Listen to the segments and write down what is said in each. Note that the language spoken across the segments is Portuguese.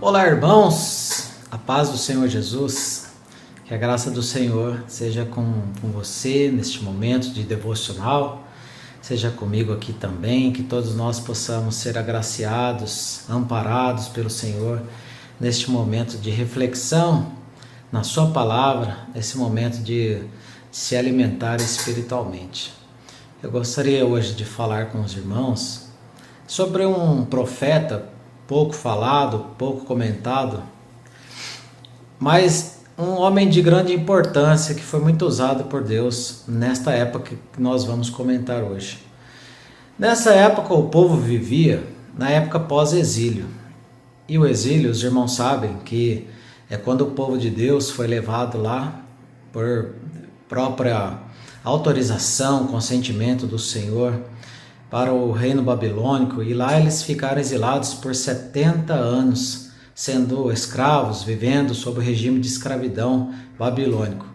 Olá, irmãos, a paz do Senhor Jesus, que a graça do Senhor seja com você neste momento de devocional, seja comigo aqui também, que todos nós possamos ser agraciados, amparados pelo Senhor neste momento de reflexão na Sua palavra, nesse momento de se alimentar espiritualmente. Eu gostaria hoje de falar com os irmãos sobre um profeta pouco falado, pouco comentado, mas um homem de grande importância que foi muito usado por Deus nesta época que nós vamos comentar hoje. Nessa época o povo vivia na época pós-exílio, e o exílio, os irmãos sabem que é quando o povo de Deus foi levado lá por própria autorização, consentimento do Senhor, para o reino babilônico, e lá eles ficaram exilados por 70 anos, sendo escravos, vivendo sob o regime de escravidão babilônico.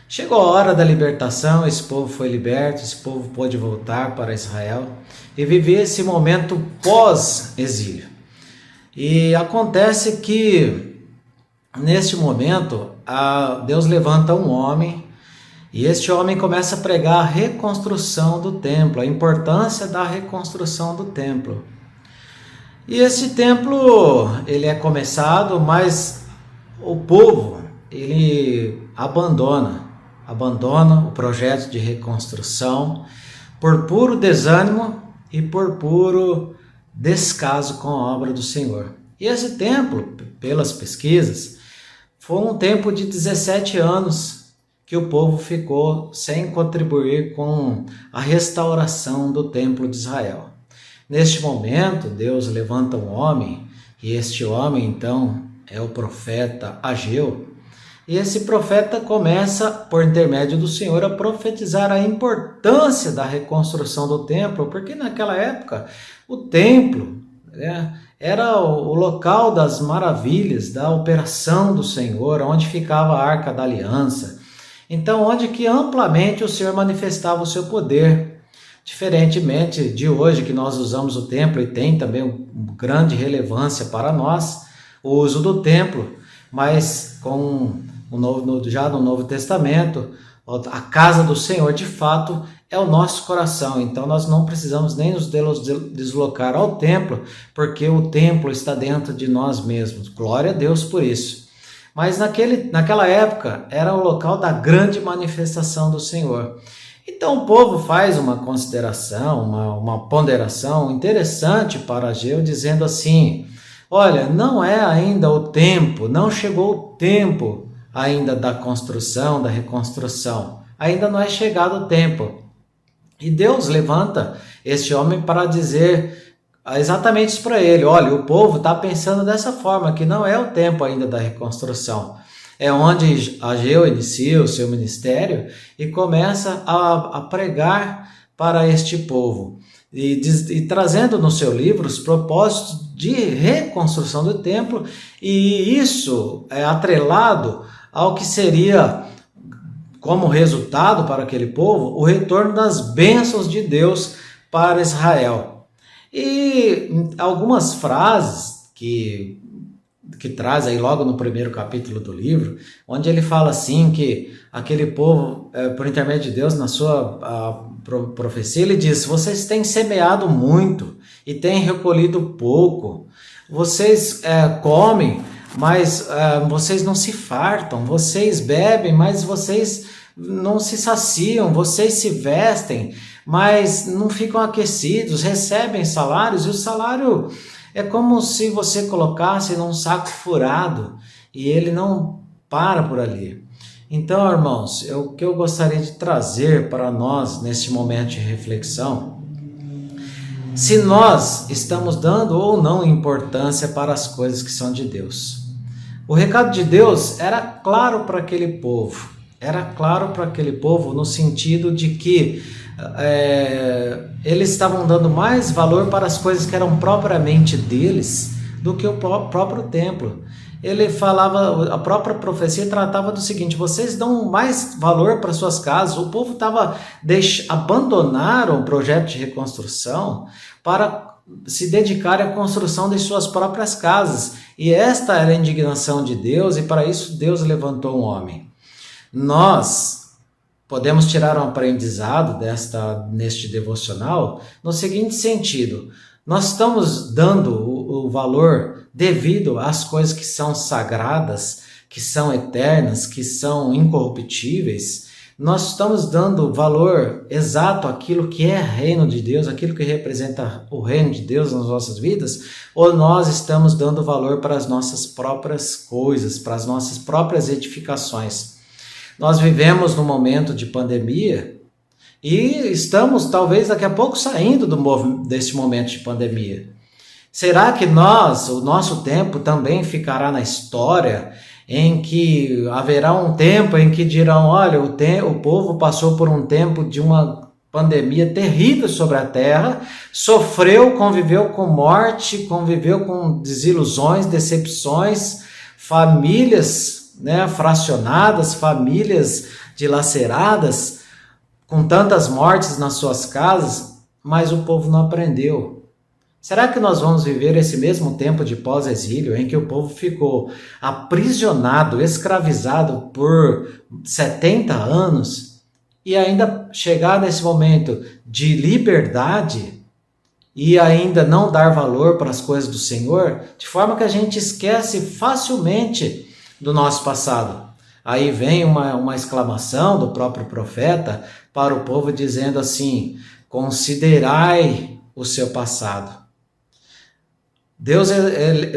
Chegou a hora da libertação, esse povo foi liberto, esse povo pôde voltar para Israel e viver esse momento pós-exílio. E acontece que, neste momento, Deus levanta um homem, e este homem começa a pregar a reconstrução do templo, a importância da reconstrução do templo. E esse templo, ele é começado, mas o povo, ele abandona o projeto de reconstrução por puro desânimo e por puro descaso com a obra do Senhor. E esse templo, pelas pesquisas, foi um tempo de 17 anos que o povo ficou sem contribuir com a restauração do templo de Israel. Neste momento, Deus levanta um homem, e este homem então é o profeta Ageu, e esse profeta começa, por intermédio do Senhor, a profetizar a importância da reconstrução do templo, porque naquela época o templo era o local das maravilhas, da operação do Senhor, onde ficava a Arca da Aliança. Então, onde que amplamente o Senhor manifestava o seu poder, diferentemente de hoje, que nós usamos o templo e tem também uma grande relevância para nós, o uso do templo, mas já no Novo Testamento, a casa do Senhor, de fato, é o nosso coração. Então, nós não precisamos nem nos deslocar ao templo, porque o templo está dentro de nós mesmos. Glória a Deus por isso. Mas naquela época era o local da grande manifestação do Senhor. Então o povo faz uma consideração, uma ponderação interessante para Ageu, dizendo assim: olha, não é ainda o tempo, não chegou o tempo ainda da construção, da reconstrução. Ainda não é chegado o tempo. E Deus levanta este homem para dizer exatamente isso para ele: olha, o povo está pensando dessa forma, que não é o tempo ainda da reconstrução. É onde Ageu inicia o seu ministério e começa a pregar para este povo, e trazendo no seu livro os propósitos de reconstrução do templo, e isso é atrelado ao que seria, como resultado para aquele povo, o retorno das bênçãos de Deus para Israel. E algumas frases que traz aí logo no primeiro capítulo do livro, onde ele fala assim que aquele povo, por intermédio de Deus, na sua profecia, ele diz: vocês têm semeado muito e têm recolhido pouco, vocês comem, mas vocês não se fartam, vocês bebem, mas vocês não se saciam, vocês se vestem, mas não ficam aquecidos, recebem salários, e o salário é como se você colocasse num saco furado, e ele não para por ali. Então, irmãos, o que eu gostaria de trazer para nós neste momento de reflexão, se nós estamos dando ou não importância para as coisas que são de Deus. O recado de Deus era claro para aquele povo, no sentido de que eles estavam dando mais valor para as coisas que eram propriamente deles do que o próprio templo. Ele falava, a própria profecia tratava do seguinte: vocês dão mais valor para suas casas. O povo abandonaram o projeto de reconstrução para se dedicarem à construção de suas próprias casas. E esta era a indignação de Deus, e para isso Deus levantou um homem. Nós podemos tirar um aprendizado neste devocional no seguinte sentido: nós estamos dando o valor devido às coisas que são sagradas, que são eternas, que são incorruptíveis. Nós estamos dando valor exato àquilo que é reino de Deus, aquilo que representa o reino de Deus nas nossas vidas, ou nós estamos dando valor para as nossas próprias coisas, para as nossas próprias edificações? Nós vivemos num momento de pandemia e estamos talvez daqui a pouco saindo desse momento de pandemia. Será que o nosso tempo também ficará na história, em que haverá um tempo em que dirão, olha, o povo passou por um tempo de uma pandemia terrível sobre a terra, sofreu, conviveu com morte, conviveu com desilusões, decepções, famílias fracionadas, famílias dilaceradas, com tantas mortes nas suas casas, mas o povo não aprendeu. Será que nós vamos viver esse mesmo tempo de pós-exílio em que o povo ficou aprisionado, escravizado por 70 anos e ainda chegar nesse momento de liberdade e ainda não dar valor para as coisas do Senhor, de forma que a gente esquece facilmente do nosso passado? Aí vem uma exclamação do próprio profeta para o povo dizendo assim: considerai o seu passado.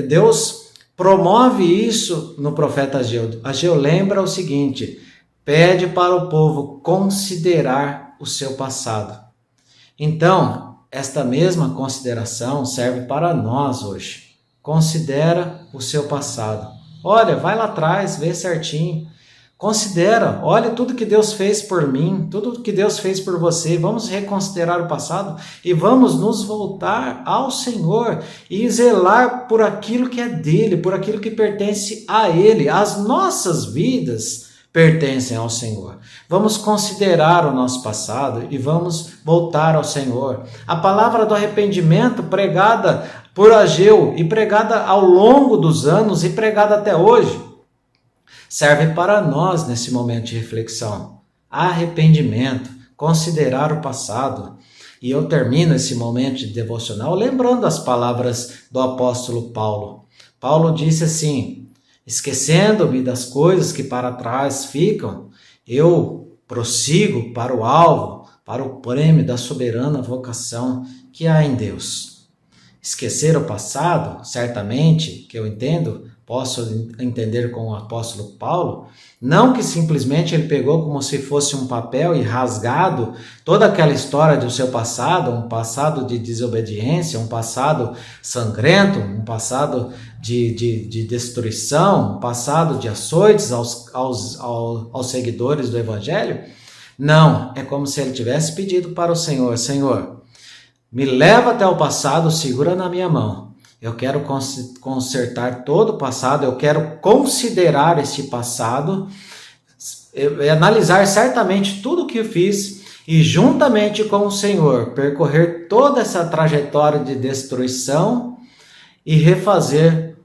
Deus promove isso no profeta Ageu. Ageu lembra o seguinte: pede para o povo considerar o seu passado. Então, esta mesma consideração serve para nós hoje. Considera o seu passado. Olha, vai lá atrás, vê certinho. Considera, olha tudo que Deus fez por mim, tudo que Deus fez por você. Vamos reconsiderar o passado e vamos nos voltar ao Senhor e zelar por aquilo que é dele, por aquilo que pertence a ele. As nossas vidas pertencem ao Senhor. Vamos considerar o nosso passado e vamos voltar ao Senhor. A palavra do arrependimento pregada por Ageu e pregada ao longo dos anos e pregada até hoje, serve para nós nesse momento de reflexão. Arrependimento, considerar o passado. E eu termino esse momento de devocional lembrando as palavras do apóstolo Paulo. Paulo disse assim: esquecendo-me das coisas que para trás ficam, eu prossigo para o alvo, para o prêmio da soberana vocação que há em Deus. Esquecer o passado, certamente, que eu entendo, posso entender com o apóstolo Paulo, não que simplesmente ele pegou como se fosse um papel e rasgado toda aquela história do seu passado, um passado de desobediência, um passado sangrento, um passado de destruição, um passado de açoites aos seguidores do Evangelho. Não, é como se ele tivesse pedido para o Senhor: Senhor, me leva até o passado, segura na minha mão. Eu quero consertar todo o passado, eu quero considerar esse passado, analisar certamente tudo o que eu fiz e juntamente com o Senhor percorrer toda essa trajetória de destruição e refazer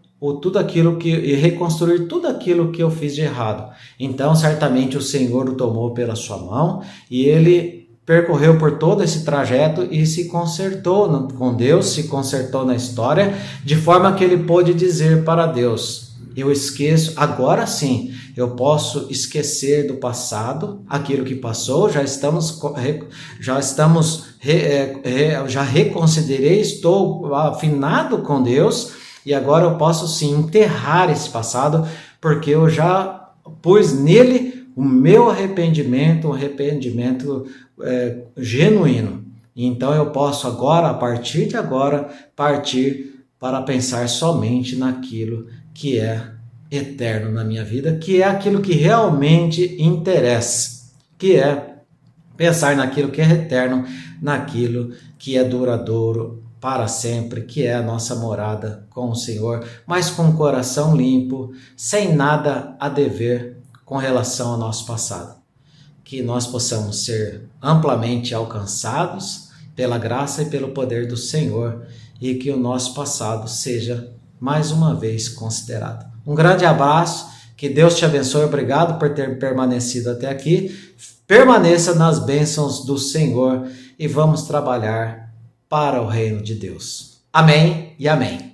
e reconstruir tudo aquilo que eu fiz de errado. Então, certamente o Senhor o tomou pela sua mão e ele percorreu por todo esse trajeto e se consertou com Deus, se consertou na história, de forma que ele pôde dizer para Deus: eu esqueço, agora sim, eu posso esquecer do passado, aquilo que passou, já reconsiderei, estou afinado com Deus, e agora eu posso sim enterrar esse passado, porque eu já pus nele o meu arrependimento, um arrependimento genuíno. Então eu posso agora, a partir de agora, partir para pensar somente naquilo que é eterno na minha vida, que é aquilo que realmente interessa, que é pensar naquilo que é eterno, naquilo que é duradouro para sempre, que é a nossa morada com o Senhor, mas com o coração limpo, sem nada a dever com relação ao nosso passado. Que nós possamos ser amplamente alcançados pela graça e pelo poder do Senhor, e que o nosso passado seja mais uma vez considerado. Um grande abraço, que Deus te abençoe, obrigado por ter permanecido até aqui. Permaneça nas bênçãos do Senhor e vamos trabalhar para o reino de Deus. Amém e amém.